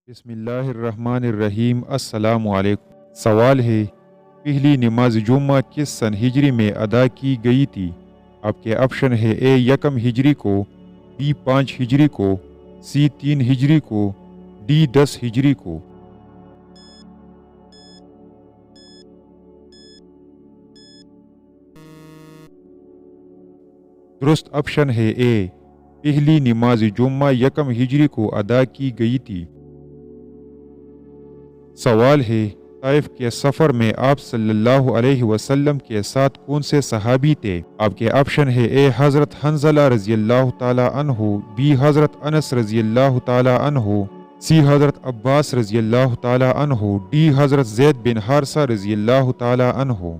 بسم اللہ الرحمن الرحیم۔ السلام علیکم۔ سوال ہے، پہلی نماز جمعہ کس سن ہجری میں ادا کی گئی تھی؟ آپ کے آپشن ہے: اے یکم ہجری کو، بی 5 ہجری کو، سی 3 ہجری کو، ڈی 10 ہجری کو۔ درست آپشن ہے اے، پہلی نماز جمعہ یکم ہجری کو ادا کی گئی تھی۔ سوال ہے، طائف کے سفر میں آپ صلی اللہ علیہ وسلم کے ساتھ کون سے صحابی تھے؟ آپ کے آپشن ہے: اے حضرت حنظلہ رضی اللہ تعالی عنہ، بی حضرت انس رضی اللہ تعالی عنہ، سی حضرت عباس رضی اللہ تعالی عنہ، ڈی حضرت زید بن حارثہ رضی اللہ تعالی عنہ۔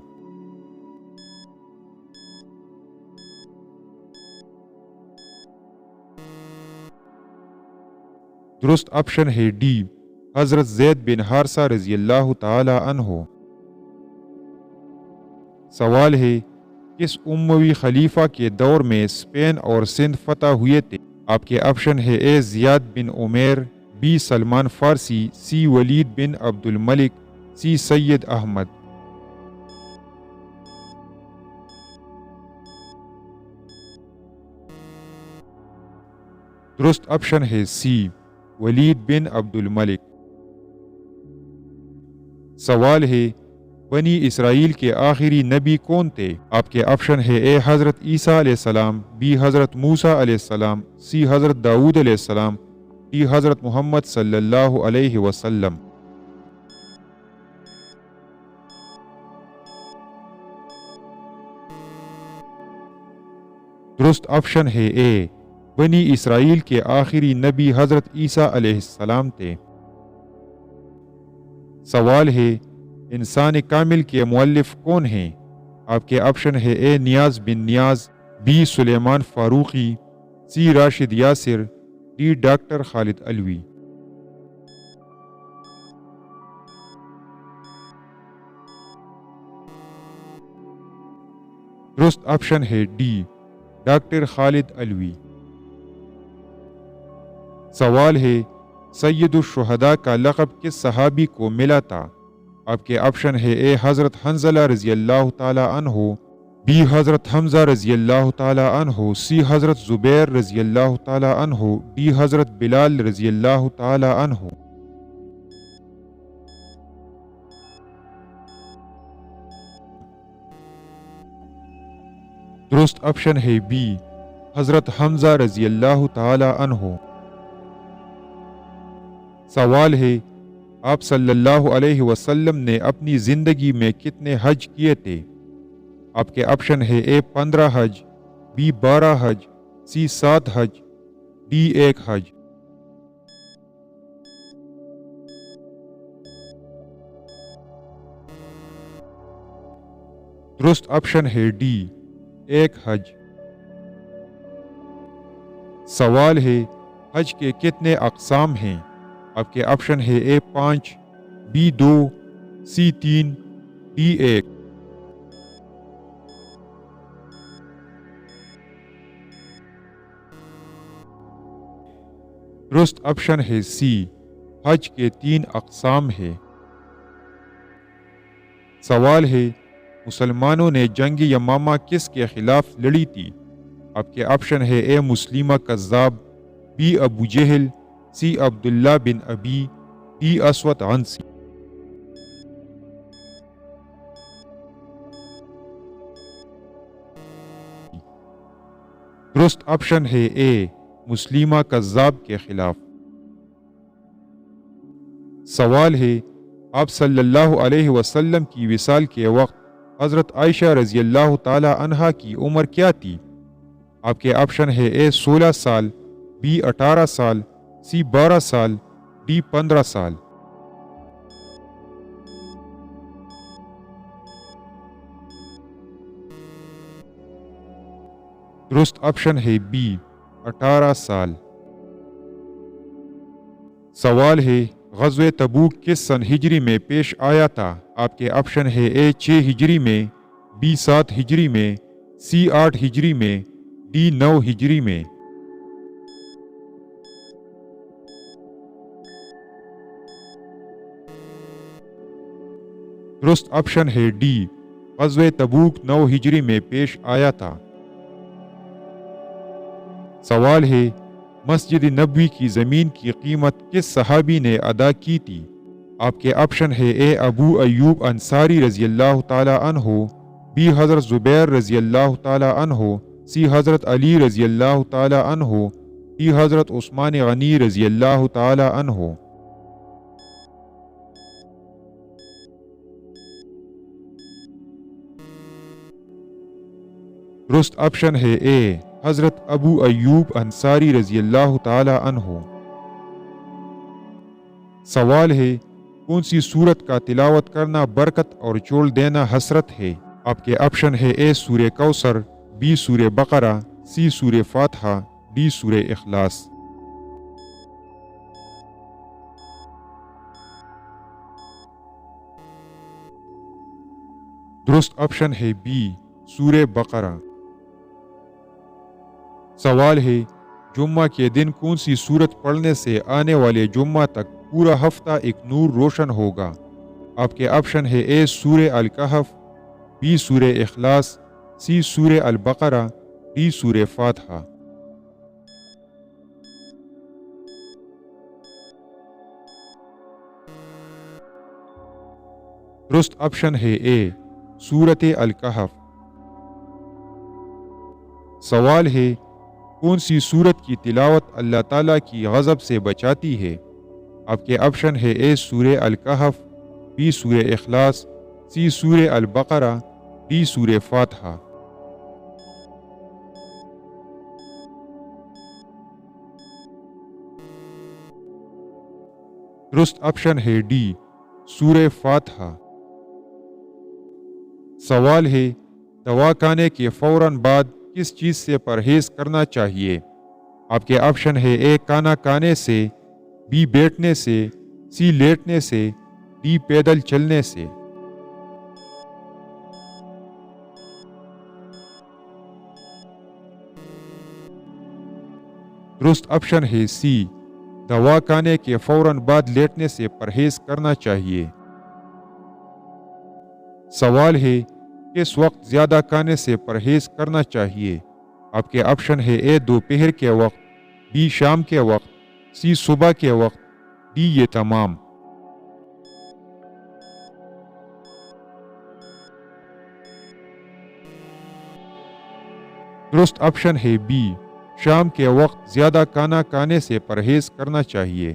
درست آپشن ہے ڈی، حضرت زید بن حارثہ رضی اللہ تعالی عنہ۔ سوال ہے، کس اموی خلیفہ کے دور میں اسپین اور سندھ فتح ہوئے تھے؟ آپ کے آپشن ہے: اے زیاد بن عمیر، بی سلمان فارسی، سی ولید بن عبد الملک، سی سید احمد۔ درست آپشن ہے سی، ولید بن عبد الملک۔ سوال ہے، بنی اسرائیل کے آخری نبی کون تھے؟ آپ کے آپشن ہے: اے حضرت عیسیٰ علیہ السلام، بی حضرت موسیٰ علیہ السلام، سی حضرت داؤد علیہ السلام، ڈی حضرت محمد صلی اللہ علیہ وسلم۔ درست آپشن ہے اے، بنی اسرائیل کے آخری نبی حضرت عیسیٰ علیہ السلام تھے۔ سوال ہے، انسان کامل کے مؤلف کون ہیں؟ آپ کے آپشن ہے: A Niaz bin Niaz, B Sulaiman Farooqi, C Rashid Yasir, D doctor Khalid Alvi. درست آپشن ہے ڈی، ڈاکٹر خالد علوی۔ سوال ہے، سید الشہداء کا لقب کس صحابی کو ملا تھا؟ آپ کے آپشن ہے: اے حضرت حنظلہ رضی اللہ تعالی عنہ، بی حضرت حمزہ رضی اللہ تعالی عنہ، سی حضرت زبیر رضی اللہ تعالی عنہ، ڈی حضرت بلال رضی اللہ تعالی عنہ۔ درست آپشن ہے بی، حضرت حمزہ رضی اللہ تعالی عنہ۔ سوال ہے، آپ صلی اللہ علیہ وسلم نے اپنی زندگی میں کتنے حج کیے تھے؟ آپ کے آپشن ہے: اے 15 حج، be 12 Hajj, C 7 Hajj, D 1 حج۔ درست آپشن ہے ڈی، 1 حج۔ سوال ہے، حج کے کتنے اقسام ہیں؟ آپ کے آپشن ہے: اے 5، بی 2، سی 3، ڈی 1۔ درست آپشن ہے سی، حج کے 3 اقسام ہے۔ سوال ہے، مسلمانوں نے جنگ یمامہ کس کے خلاف لڑی تھی؟ آپ کے آپشن ہے: اے مسلمہ کذاب، بی ابو جہل، سی عبداللہ بن ابی، ڈی اسود عنسی۔ درست آپشن ہے اے، مسلمہ کذاب کے خلاف۔ سوال ہے، آپ صلی اللہ علیہ وسلم کی وصال کے وقت حضرت عائشہ رضی اللہ تعالی عنہا کی عمر کیا تھی؟ آپ کے آپشن ہے: اے 16 سال، بی 18 سال، سی 12 سال، ڈی 15 سال۔ درست آپشن ہے بی، 18 سال۔ سوال ہے، غزوہ تبوک کس سن ہجری میں پیش آیا تھا؟ آپ کے آپشن ہے: اے 6 ہجری میں، بی 7 ہجری میں، سی 8 ہجری میں، ڈی 9 ہجری میں۔ درست آپشن ہے ڈی، غزوہ تبوک 9 ہجری میں پیش آیا تھا۔ سوال ہے مسجد نبوی کی زمین کی قیمت کس صحابی نے ادا کی تھی؟ آپ کے آپشن ہے اے ابو ایوب انصاری رضی اللہ تعالی عنہ، بی حضرت زبیر رضی اللہ تعالی عنہ، سی حضرت علی رضی اللہ تعالی عنہ، ڈی حضرت عثمان غنی رضی اللہ تعالی عنہ۔ درست آپشن ہے اے حضرت ابو ایوب انصاری رضی اللہ تعالی عنہ۔ سوال ہے کون سی سورت کا تلاوت کرنا برکت اور چھوڑ دینا حسرت ہے؟ آپ کے آپشن ہے اے سورہ کوثر، بی سورہ بقرہ، سی سورہ فاتحہ، ڈی سورہ اخلاص۔ درست آپشن ہے بی سورہ بقرہ۔ سوال ہے جمعہ کے دن کون سی سورت پڑھنے سے آنے والے جمعہ تک پورا ہفتہ ایک نور روشن ہوگا؟ آپ کے آپشن ہے اے سورہ الکہف، بی سورہ اخلاص، سی سورہ البقرہ، ڈی سورہ فاتحہ۔ درست آپشن ہے اے سورۃ الکہف۔ سوال ہے کون سی سورت کی تلاوت اللہ تعالیٰ کی غضب سے بچاتی ہے؟ آپ کے آپشن ہے اے سورہ الکہف، بی سورہ اخلاص، سی سورہ البقرہ، ڈی سورہ فاتحہ۔ درست آپشن ہے ڈی سورہ فاتحہ۔ سوال ہے دوا کھانے کے فوراً بعد کس چیز سے پرہیز کرنا چاہیے؟ آپ کے آپشن ہے اے کھانا کھانے سے، بی بیٹھنے سے، سی لیٹنے سے، ڈی پیدل چلنے سے۔ درست آپشن ہے سی، دوا کھانے کے فوراً بعد لیٹنے سے پرہیز کرنا چاہیے۔ سوال ہے کس وقت زیادہ کھانے سے پرہیز کرنا چاہیے؟ آپ کے آپشن ہے اے دوپہر کے وقت، بی شام کے وقت، سی صبح کے وقت، ڈی یہ تمام۔ درست آپشن ہے بی شام کے وقت زیادہ کھانا کھانے سے پرہیز کرنا چاہیے۔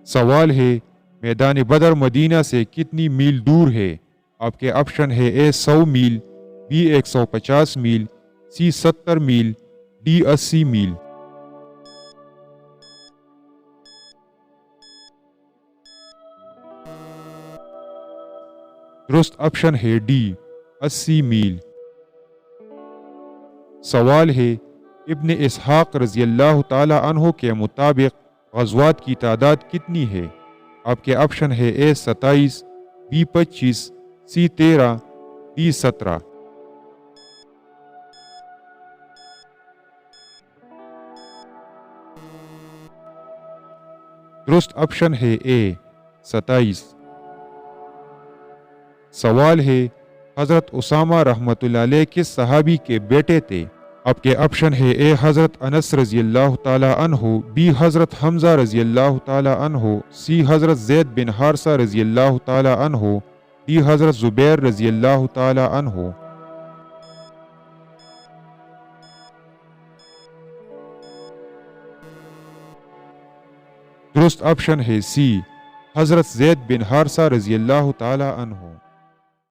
سوال ہے میدان بدر مدینہ سے کتنی میل دور ہے؟ آپ کے آپشن ہے اے 100 میل، be 150 mile, C 70 mile, D 80 میل۔ درست آپشن ہے ڈی 80 میل۔ سوال ہے ابن اسحاق رضی اللہ تعالی عنہ کے مطابق غزوات کی تعداد کتنی ہے؟ آپ کے آپشن ہے اے 27، بی 25، سی 13، ڈی 17۔ درست آپشن ہے اے 27۔ سوال ہے حضرت اسامہ رحمۃ اللہ علیہ کس صحابی کے بیٹے تھے؟ آپ کے آپشن ہے اے حضرت انس رضی اللہ تعالی عنہ، بی حضرت حمزہ رضی اللہ تعالی عنہ، سی حضرت زید بن حارثہ رضی اللہ تعالی عنہ، ڈی حضرت زبیر رضی اللہ تعالی عنہ۔ درست آپشن ہے سی، حضرت زید بن حارثہ رضی اللہ تعالی عنہ۔